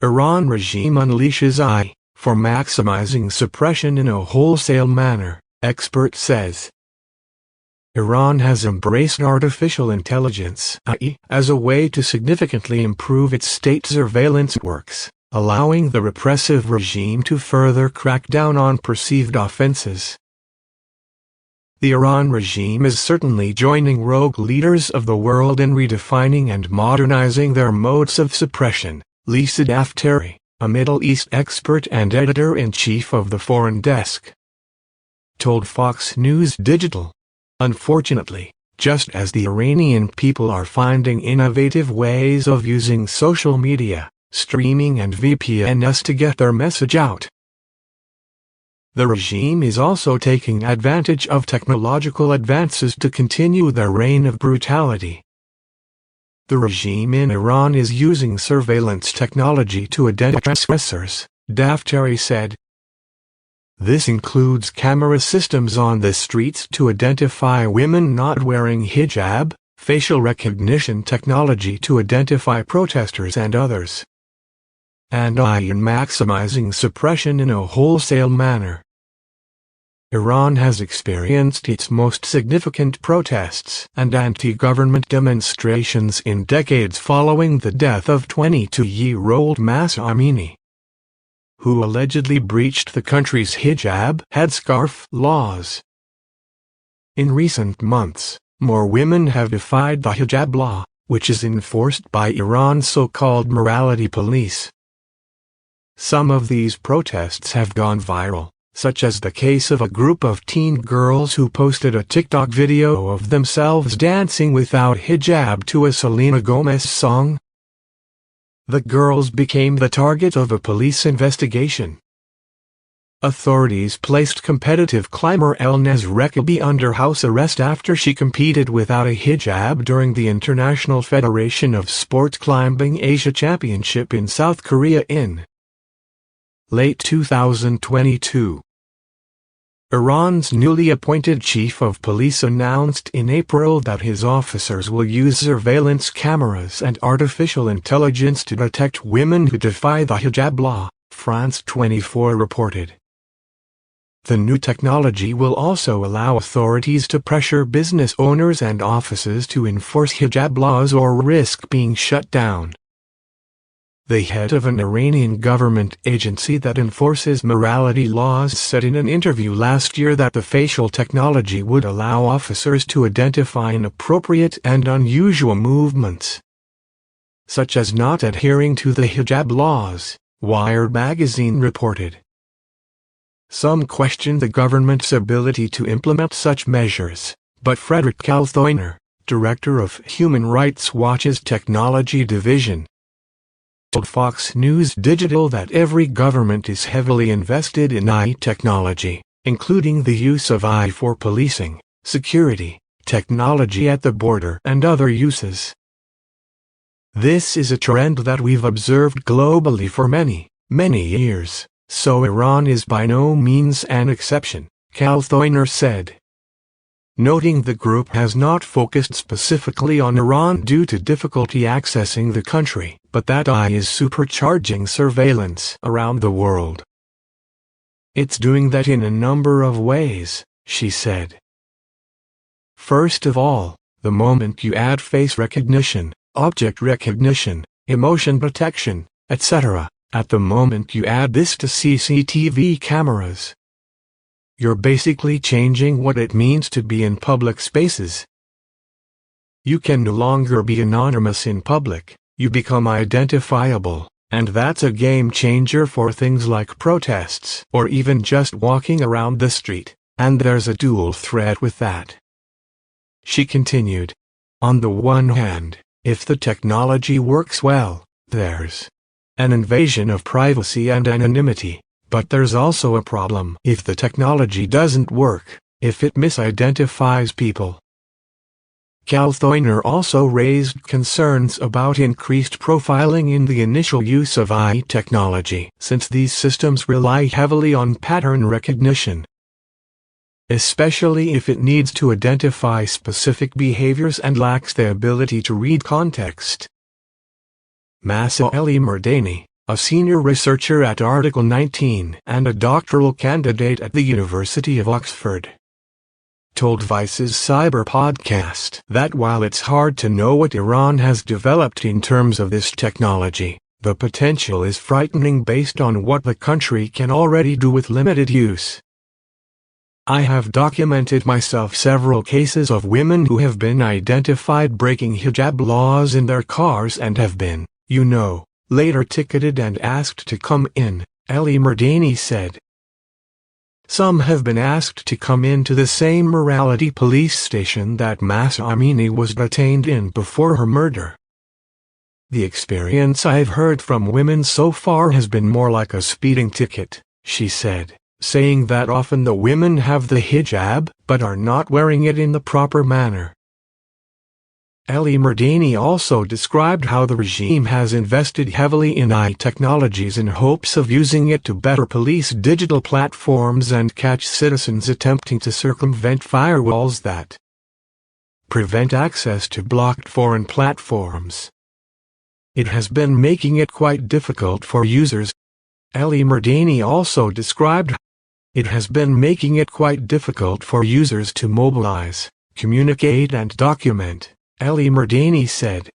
Iran regime unleashes AI for maximizing suppression in a wholesale manner, expert says. Iran has embraced artificial intelligence (AI) as a way to significantly improve its state surveillance networks, allowing the repressive regime to further crack down on perceived offenses. The Iran regime is certainly joining rogue leaders of the world in redefining and modernizing their modes of suppression, Lisa Daftari, a Middle East expert and editor-in-chief of the Foreign Desk, told Fox News Digital. Unfortunately, just as the Iranian people are finding innovative ways of using social media, streaming and VPNs to get their message out, the regime is also taking advantage of technological advances to continue their reign of brutality. The regime in Iran is using surveillance technology to identify transgressors, Daftari said. This includes camera systems on the streets to identify women not wearing hijab, facial recognition technology to identify protesters and others, and AI in maximizing suppression in a wholesale manner. Iran has experienced its most significant protests and anti-government demonstrations in decades following the death of 22-year-old Mahsa Amini, who allegedly breached the country's hijab headscarf laws. In recent months, more women have defied the hijab law, which is enforced by Iran's so-called morality police. Some of these protests have gone viral, such as the case of a group of teen girls who posted a TikTok video of themselves dancing without hijab to a Selena Gomez song. The girls became the target of a police investigation. Authorities placed competitive climber Elnaz Rekabi under house arrest after she competed without a hijab during the International Federation of Sport Climbing Asia Championship in South Korea in late 2022. Iran's newly appointed chief of police announced in April that his officers will use surveillance cameras and artificial intelligence to detect women who defy the hijab law, France 24 reported. The new technology will also allow authorities to pressure business owners and offices to enforce hijab laws or risk being shut down. The head of an Iranian government agency that enforces morality laws said in an interview last year that the facial technology would allow officers to identify inappropriate and unusual movements, such as not adhering to the hijab laws, Wired magazine reported. Some questioned the government's ability to implement such measures, but Frederick Kalthoiner, director of Human Rights Watch's Technology Division, told Fox News Digital that every government is heavily invested in AI technology, including the use of AI for policing, security, technology at the border and other uses. This is a trend that we've observed globally for many, many years, so Iran is by no means an exception, Kalthoiner said, noting the group has not focused specifically on Iran due to difficulty accessing the country, but that AI is supercharging surveillance around the world. It's doing that in a number of ways, she said. First of all, the moment you add face recognition, object recognition, emotion detection, etc., at the moment you add this to CCTV cameras, you're basically changing what it means to be in public spaces. You can no longer be anonymous in public, you become identifiable, and that's a game changer for things like protests or even just walking around the street, and there's a dual threat with that. She continued, on the one hand, if the technology works well, there's an invasion of privacy and anonymity. But there's also a problem if the technology doesn't work, if it misidentifies people. Kalthoiner also raised concerns about increased profiling in the initial use of AI technology, since these systems rely heavily on pattern recognition, especially if it needs to identify specific behaviors and lacks the ability to read context. Masa Ali Mardani, a senior researcher at Article 19 and a doctoral candidate at the University of Oxford, told Vice's Cyber podcast that while it's hard to know what Iran has developed in terms of this technology, the potential is frightening based on what the country can already do with limited use. I have documented myself several cases of women who have been identified breaking hijab laws in their cars and have been, later ticketed and asked to come in, Ali Mardani said. Some have been asked to come into the same morality police station that Mahsa Amini was detained in before her murder. The experience I've heard from women so far has been more like a speeding ticket, she said, saying that often the women have the hijab but are not wearing it in the proper manner. Ali Mardani also described how the regime has invested heavily in AI technologies in hopes of using it to better police digital platforms and catch citizens attempting to circumvent firewalls that prevent access to blocked foreign platforms. It has been making it quite difficult for users. Ali Mardani also described it has been making it quite difficult for users to mobilize, communicate and document, Ali Mardani said.